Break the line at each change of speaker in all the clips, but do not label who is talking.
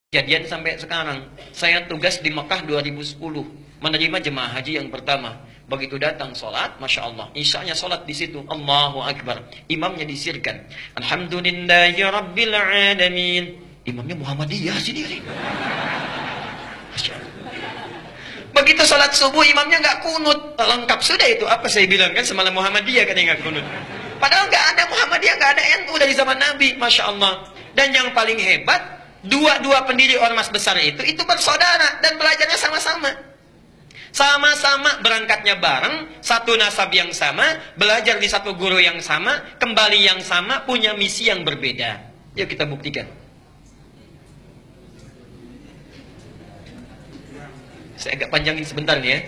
Kejadian sampai sekarang. Saya tugas di Mekah 2010, menerima jemaah haji yang pertama. Begitu datang sholat, Masya Allah, isyanya sholat di situ, Allahu Akbar. Imamnya disirkan, Alhamdulillahi Rabbil Alamin. Imamnya Muhammadiyah sendiri. Masya Allah. Begitu sholat subuh, imamnya nggak kunut. Lengkap sudah itu. Apa saya bilang kan, semalam Muhammadiyah kan yang nggak kunut. Padahal nggak ada Muhammadiyah, nggak ada NU dari zaman Nabi, Masya Allah. Dan yang paling hebat, dua pendiri ormas besar itu bersaudara dan belajarnya sama-sama. Sama-sama berangkatnya bareng, satu nasab yang sama, belajar di satu guru yang sama, kembali yang sama, punya misi yang berbeda. Yuk kita buktikan. Saya agak panjangin sebentar nih ya.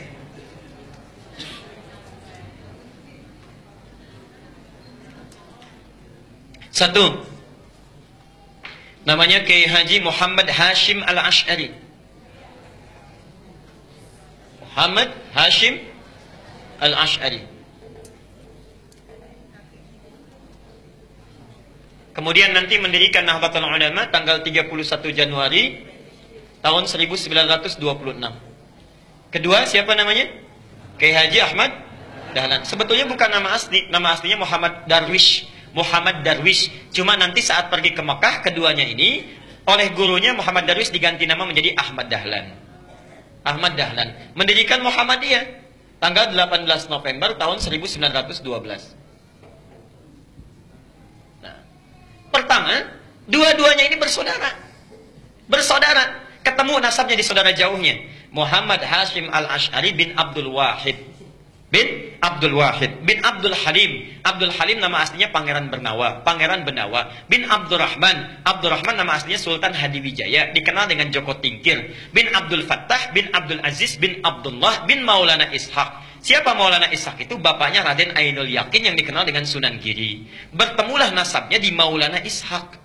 Satu, namanya Kiai Haji Muhammad Hashim Al-Ash'ari. Muhammad Hashim Al-Ash'ari. Kemudian nanti mendirikan Nahdlatul Ulama tanggal 31 Januari tahun 1926. Kedua, siapa namanya? Kiai Haji Ahmad Dahlan. Sebetulnya bukan nama asli, nama aslinya Muhammad Darwish. Muhammad Darwish. Cuma nanti saat pergi ke Mekah, keduanya ini oleh gurunya Muhammad Darwish diganti nama menjadi Ahmad Dahlan. Ahmad Dahlan mendirikan Muhammadiyah tanggal 18 November tahun 1912. Nah, pertama, dua-duanya ini bersaudara. Bersaudara, ketemu nasabnya di saudara jauhnya. Muhammad Hashim Al-Ash'ari bin Abdul Wahid bin Abdul Wahid bin Abdul Halim. Abdul Halim nama aslinya Pangeran Bernawa, Pangeran Benawa bin Abdurrahman. Abdurrahman nama aslinya Sultan Hadiwijaya, dikenal dengan Joko Tingkir. Bin Abdul Fattah bin Abdul Aziz bin Abdullah bin Maulana Ishaq. Siapa Maulana Ishaq itu? Bapaknya Raden Ainul Yakin yang dikenal dengan Sunan Giri. Bertemulah nasabnya di Maulana Ishaq.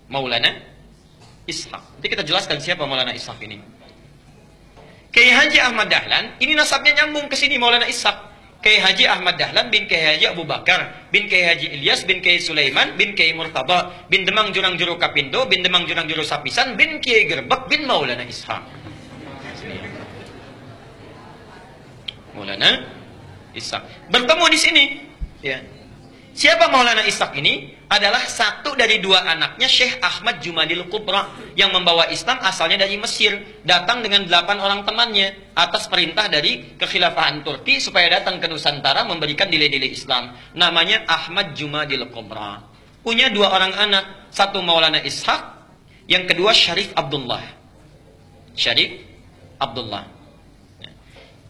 Maulana Ishaq. Nanti kita jelaskan siapa Maulana Ishaq ini. Kiai Haji Ahmad Dahlan, ini nasabnya nyambung ke sini Maulana Ishaq. Kiai Haji Ahmad Dahlan bin Kiai Haji Abu Bakar, bin Kiai Haji Ilyas, bin Kiai Sulaiman, bin Kiai Murtada, bin Demang Jurang Juru Kapindo, bin Demang Jurang Juru Sapisan, bin Kiai Gerbek, bin Maulana Ishaq. Maulana Ishaq. Bertemu di sini. Ya. Siapa Maulana Ishaq ini? Adalah satu dari dua anaknya Syekh Ahmad Jumadil Kubra yang membawa Islam, asalnya dari Mesir, datang dengan 8 orang temannya atas perintah dari kekhilafahan Turki supaya datang ke Nusantara memberikan nilai-nilai Islam. Namanya Ahmad Jumadil Kubra. Punya 2 orang anak, satu Maulana Ishaq, yang kedua Syarif Abdullah. Syarif Abdullah.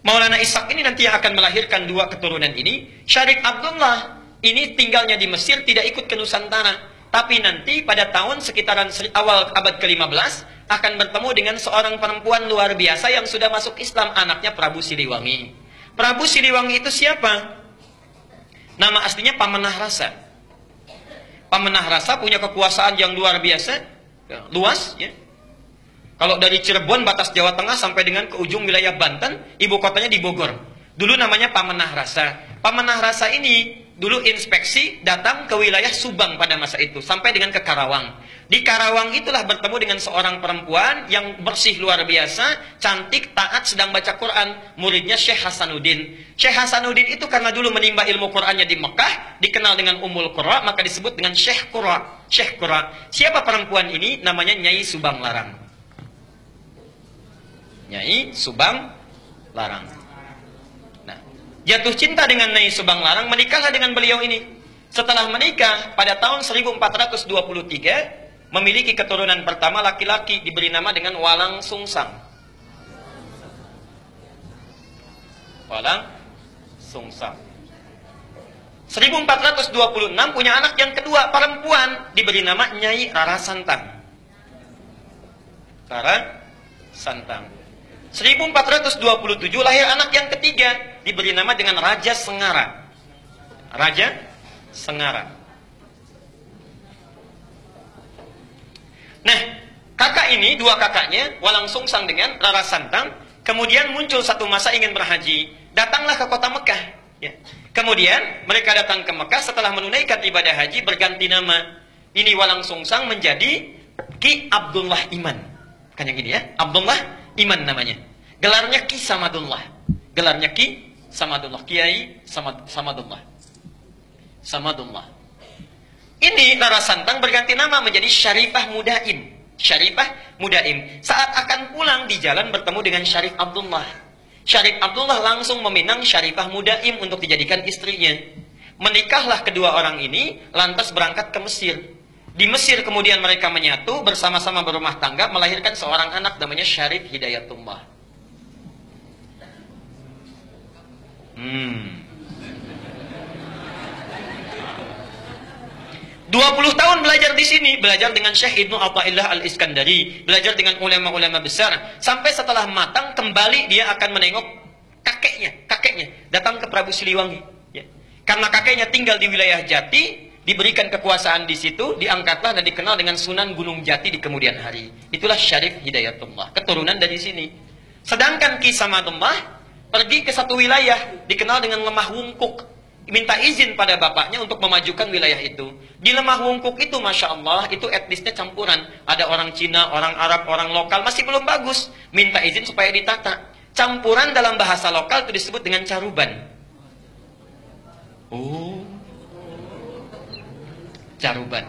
Maulana Ishaq ini nanti akan melahirkan 2 keturunan ini. Syarif Abdullah ini tinggalnya di Mesir, tidak ikut ke Nusantara. Tapi nanti pada tahun sekitaran awal abad ke-15 akan bertemu dengan seorang perempuan luar biasa yang sudah masuk Islam, anaknya Prabu Siliwangi. Prabu Siliwangi itu siapa? Nama aslinya Pamenah Rasa. Pamenah Rasa punya kekuasaan yang luar biasa, luas ya. Kalau dari Cirebon batas Jawa Tengah sampai dengan ke ujung wilayah Banten, ibu kotanya di Bogor. Dulu namanya Pamenah Rasa. Pamenah Rasa ini dulu inspeksi datang ke wilayah Subang pada masa itu sampai dengan ke Karawang. Di Karawang itulah bertemu dengan seorang perempuan yang bersih luar biasa, cantik, taat, sedang baca Quran. Muridnya Syekh Hasanuddin. Syekh Hasanuddin itu karena dulu menimba ilmu Qurannya di Mekah, dikenal dengan Ummul Qura, maka disebut dengan Syekh Qura. Syekh Qura. Siapa perempuan ini? Namanya Nyai Subang Larang. Nyai Subang Larang. Jatuh cinta dengan Nyai Subang Larang, menikahlah dengan beliau ini. Setelah menikah, pada tahun 1423, memiliki keturunan pertama laki-laki, diberi nama dengan Walang Sungsang. Walang Sungsang. 1426 punya anak yang kedua, perempuan, diberi nama Nyai Rara Santang. Rara Santang. 1427 lahir anak yang ketiga, diberi nama dengan Raja Sengara. Raja Sengara. Nah, kakak ini, 2 kakaknya, Walang Sungsang dengan Rara Santang, kemudian muncul satu masa ingin berhaji. Datanglah ke kota Mekah. Ya. Kemudian mereka datang ke Mekah setelah menunaikan ibadah haji, berganti nama. Ini Walang Sungsang menjadi Ki Abdullah Iman. Kan yang ini ya, Abdullah Iman namanya. Gelarnya Ki Samadullah. Gelarnya Ki Samadullah, Kiai Samadullah. Samadullah. Ini Rara Santang berganti nama menjadi Syarifah Mudaim. Syarifah Mudaim. Saat akan pulang di jalan bertemu dengan Syarif Abdullah. Syarif Abdullah langsung meminang Syarifah Mudaim untuk dijadikan istrinya. Menikahlah kedua orang ini, lantas berangkat ke Mesir. Di Mesir kemudian mereka menyatu, bersama-sama berumah tangga, melahirkan seorang anak namanya Syarif Hidayatullah. 20 tahun belajar di sini, belajar dengan Syekh Ibnu Athaillah Al-Iskandari, belajar dengan ulama-ulama besar, sampai setelah matang kembali dia akan menengok kakeknya datang ke Prabu Siliwangi. Ya. Karena kakeknya tinggal di wilayah Jati, diberikan kekuasaan di situ, diangkatlah dan dikenal dengan Sunan Gunung Jati di kemudian hari. Itulah Syarif Hidayatullah, keturunan dari sini. Sedangkan Ki Samadullah pergi ke satu wilayah dikenal dengan Lemah Wungkuk. Minta izin pada bapaknya untuk memajukan wilayah itu. Di Lemah Wungkuk itu, Masya Allah, itu etnisnya campuran. Ada orang Cina, orang Arab, orang lokal, masih belum bagus. Minta izin supaya ditata. Campuran dalam bahasa lokal itu disebut dengan caruban. Oh, caruban.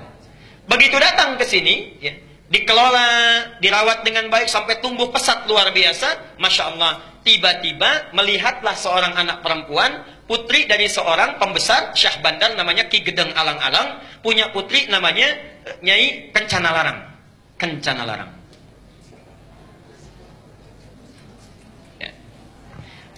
Begitu datang ke sini, ya, dikelola, dirawat dengan baik sampai tumbuh pesat luar biasa. Masya Allah, tiba-tiba melihatlah seorang anak perempuan, putri dari seorang pembesar Syah Bandar namanya Ki Gedeng Alang-Alang, punya putri namanya Nyai Kencana Larang. Kencana Larang. Ya.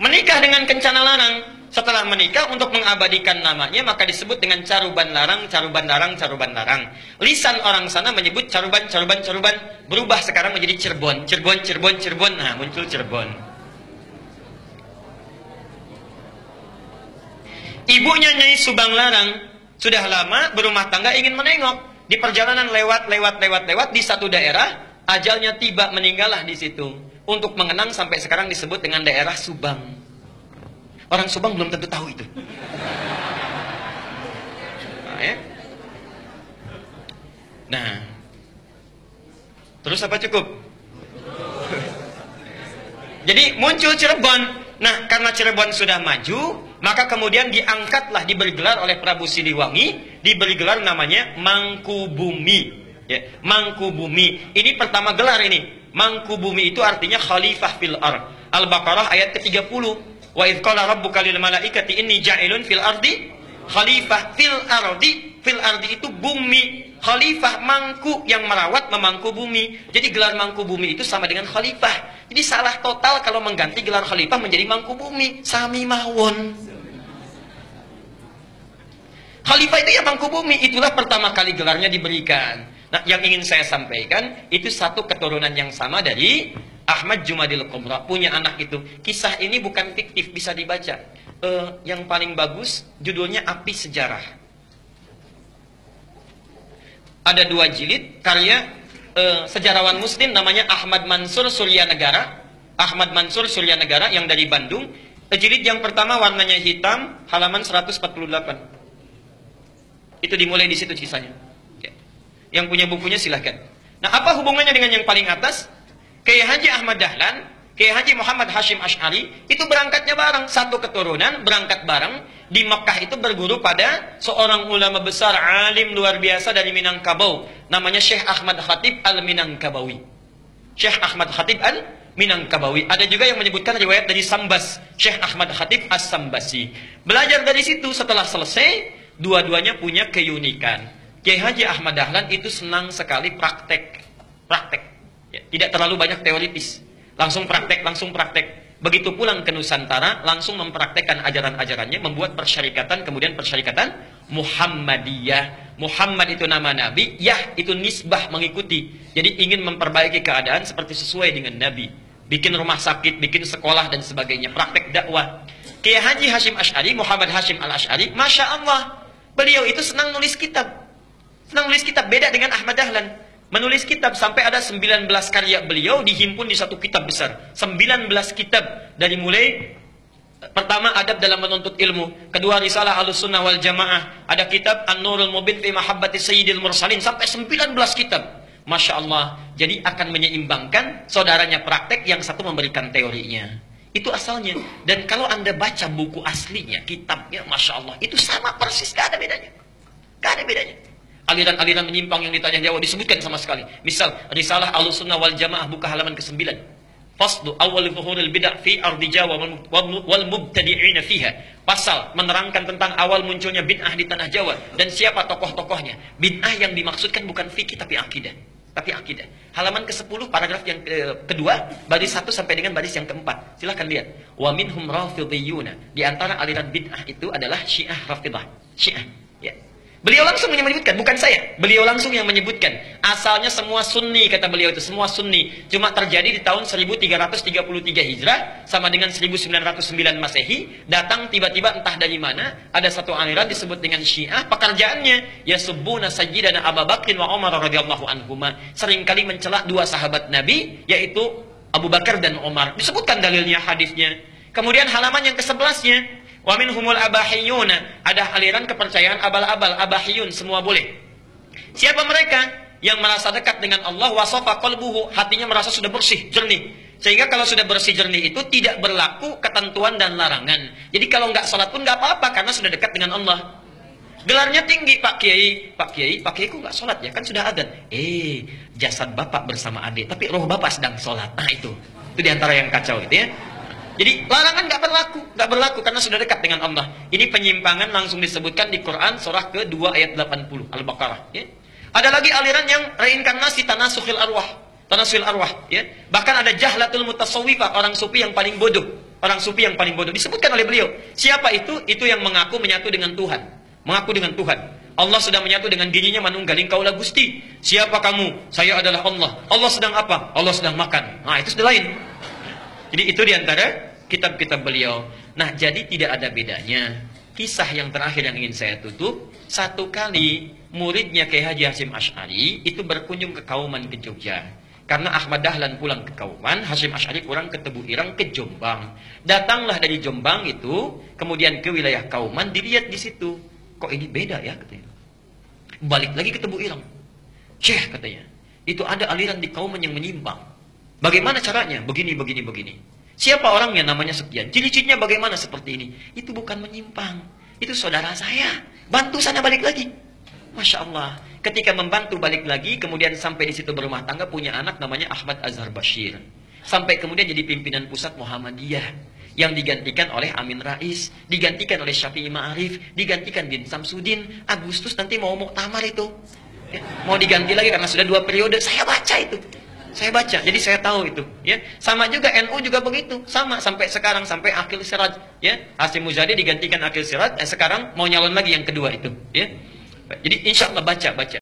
Menikah dengan Kencana Larang. Setelah menikah, untuk mengabadikan namanya maka disebut dengan Caruban Larang, Caruban Larang, Caruban Larang. Lisan orang sana menyebut Caruban, Caruban, Caruban, berubah sekarang menjadi Cirebon, Cirebon, Cirebon, Cirebon. Nah, muncul Cirebon. Ibunya Nyai Subang Larang sudah lama berumah tangga, ingin menengok. Di perjalanan lewat di satu daerah, ajalnya tiba, meninggallah di situ. Untuk mengenang sampai sekarang disebut dengan daerah Subang. Orang Subang belum tentu tahu itu. Nah, ya. Nah, terus apa cukup? Jadi muncul Cirebon. Nah, karena Cirebon sudah maju, maka kemudian diangkatlah, diberi gelar oleh Prabu Siliwangi, diberi gelar namanya Mangkubumi. Ya, Mangkubumi. Ini pertama gelar ini. Mangkubumi itu artinya khalifah fil ard. Al-Baqarah ayat ke-30. Wa idz qala rabbuka lil malaikati inni ja'ilun fil ardi khalifah. Fil ardi, fil ardi itu bumi. Khalifah, mangku, yang merawat, memangku bumi. Jadi gelar mangku bumi itu sama dengan khalifah. Jadi salah total kalau mengganti gelar khalifah menjadi mangku bumi. Sami mawon. Khalifah itu ya mangku bumi. Itulah pertama kali gelarnya diberikan. Nah, yang ingin saya sampaikan, itu satu keturunan yang sama dari Ahmad Jumadil Kubra. Punya anak itu. Kisah ini bukan fiktif, bisa dibaca. Yang paling bagus, judulnya Api Sejarah. Ada 2 jilid, karya sejarawan muslim namanya Ahmad Mansur Suryanegara. Ahmad Mansur Suryanegara yang dari Bandung. Jilid yang pertama warnanya hitam, halaman 148. Itu dimulai di situ kisahnya. Oke. Yang punya bukunya silahkan. Nah, apa hubungannya dengan yang paling atas? Kiai Haji Ahmad Dahlan, Kiai Haji Muhammad Hashim Asy'ari, itu berangkatnya bareng, satu keturunan, berangkat bareng. Di Mekah itu berguru pada seorang ulama besar, alim luar biasa dari Minangkabau, namanya Syekh Ahmad Khatib Al-Minangkabawi. Syekh Ahmad Khatib Al-Minangkabawi. Ada juga yang menyebutkan riwayat dari Sambas, Syekh Ahmad Khatib As-Sambasi. Belajar dari situ, setelah selesai, dua-duanya punya keunikan. Kiai Haji Ahmad Dahlan itu senang sekali praktek. Ya, tidak terlalu banyak teoritis. Langsung praktek. Begitu pulang ke Nusantara, langsung mempraktekkan ajaran-ajarannya, membuat persyarikatan, kemudian persyarikatan Muhammadiyah. Muhammad itu nama Nabi, Yah itu nisbah, mengikuti. Jadi ingin memperbaiki keadaan seperti sesuai dengan Nabi. Bikin rumah sakit, bikin sekolah, dan sebagainya. Praktek dakwah. Kiai Haji Hashim Asy'ari, Muhammad Hashim Al-Asy'ari, Masya Allah, beliau itu senang nulis kitab. Beda dengan Ahmad Dahlan. Menulis kitab sampai ada 19 karya beliau dihimpun di satu kitab besar. 19 kitab, dari mulai pertama adab dalam menuntut ilmu, kedua risalah Ahlussunnah wal Jamaah, ada kitab An-Nurul Mubin fi Mahabbati Sayyidil Mursalin, sampai 19 kitab. Masya Allah. Jadi akan menyeimbangkan, saudaranya praktek, yang satu memberikan teorinya. Itu asalnya. Dan kalau Anda baca buku aslinya, kitabnya, Masya Allah, itu sama persis, gak ada bedanya. Gak ada bedanya. Aliran-aliran menyimpang yang ditanya jawab disebutkan sama sekali. Misal, Risalah Ahlussunnah wal Jamaah buka halaman ke-9. Faslu awal zuhuril bid'ah fi ardi Jawa wal mubtadi'ina fiha. Pasal menerangkan tentang awal munculnya bid'ah di tanah Jawa dan siapa tokoh-tokohnya. Bid'ah yang dimaksudkan bukan fikih tapi akidah. Tapi akidah. Halaman ke-10 paragraf yang kedua, baris 1 sampai dengan baris yang ke-4. Silahkan lihat. Wa minhum rafidhiyuna. Di antara aliran bid'ah itu adalah Syiah Rafidah. Syiah, ya. Beliau langsung menyebutkan, bukan saya. Beliau langsung yang menyebutkan. Asalnya semua sunni, kata beliau itu. Semua sunni. Cuma terjadi di tahun 1333 Hijrah. Sama dengan 1909 Masehi. Datang tiba-tiba entah dari mana. Ada satu aliran disebut dengan Syiah. Pekerjaannya. Yasubbuna sayyidana Abu Bakr wa Umar radhiyallahu anhuma. Seringkali mencela dua sahabat Nabi. Yaitu Abu Bakar dan Umar. Disebutkan dalilnya, hadisnya. Kemudian halaman yang ke-11-nya. Wa minhumul abahiyuna, ada aliran kepercayaan abal-abal, abahiyun, semua boleh. Siapa mereka? Yang merasa dekat dengan Allah, wasafa qalbuhu, hatinya merasa sudah bersih, jernih. Sehingga kalau sudah bersih jernih itu tidak berlaku ketentuan dan larangan. Jadi kalau nggak sholat pun nggak apa-apa karena sudah dekat dengan Allah. Gelarnya tinggi, Pak Kiai. Pak Kiai kok nggak sholat ya? Kan sudah adzan. Jasad bapak bersama adik, tapi roh bapak sedang sholat. Nah itu diantara yang kacau itu ya. Jadi larangan nggak berlaku karena sudah dekat dengan Allah. Ini penyimpangan langsung disebutkan di Quran surah ke-2 ayat 80 Al-Baqarah. Ya. Ada lagi aliran yang reinkarnasi tanasukhil arwah, ya. Bahkan ada jahlatul mutasawwifah, orang sufi yang paling bodoh, disebutkan oleh beliau. Siapa itu? Itu yang mengaku menyatu dengan Tuhan, Allah sedang menyatu dengan dirinya, manunggaling kaulah Gusti. Siapa kamu? Saya adalah Allah. Allah sedang apa? Allah sedang makan. Nah itu sudah lain. Jadi itu diantara kitab-kitab beliau. Nah, jadi tidak ada bedanya. Kisah yang terakhir yang ingin saya tutup, satu kali muridnya Kiai Haji Hasyim Asy'ari itu berkunjung ke Kauman ke Jogja. Karena Ahmad Dahlan pulang ke Kauman, Hasyim Asy'ari pulang ke Tebu Ireng ke Jombang. Datanglah dari Jombang itu, kemudian ke wilayah Kauman, dilihat di situ. Kok ini beda ya katanya. Balik lagi ke Tebu Ireng. Syekh katanya, itu ada aliran di Kauman yang menyimpang. Bagaimana caranya? Begini. Siapa orangnya? Namanya sekian. Ciri-cirinya bagaimana seperti ini? Itu bukan menyimpang. Itu saudara saya. Bantu sana balik lagi. Masya Allah. Ketika membantu balik lagi, kemudian sampai di situ berumah tangga, punya anak namanya Ahmad Azhar Bashir. Sampai kemudian jadi pimpinan pusat Muhammadiyah. Yang digantikan oleh Amin Rais. Digantikan oleh Syafi'i Ma'arif. Digantikan Din Samsudin. Agustus nanti mau muktamar itu. Ya, mau diganti lagi karena sudah 2 periode. Saya baca itu. Jadi saya tahu itu, ya. Sama juga NU juga begitu, sama sampai sekarang, sampai Aqil Siraj, ya. Hasyim Muzadi digantikan Aqil Siraj, sekarang mau nyalon lagi yang kedua itu, ya. Jadi insya Allah baca.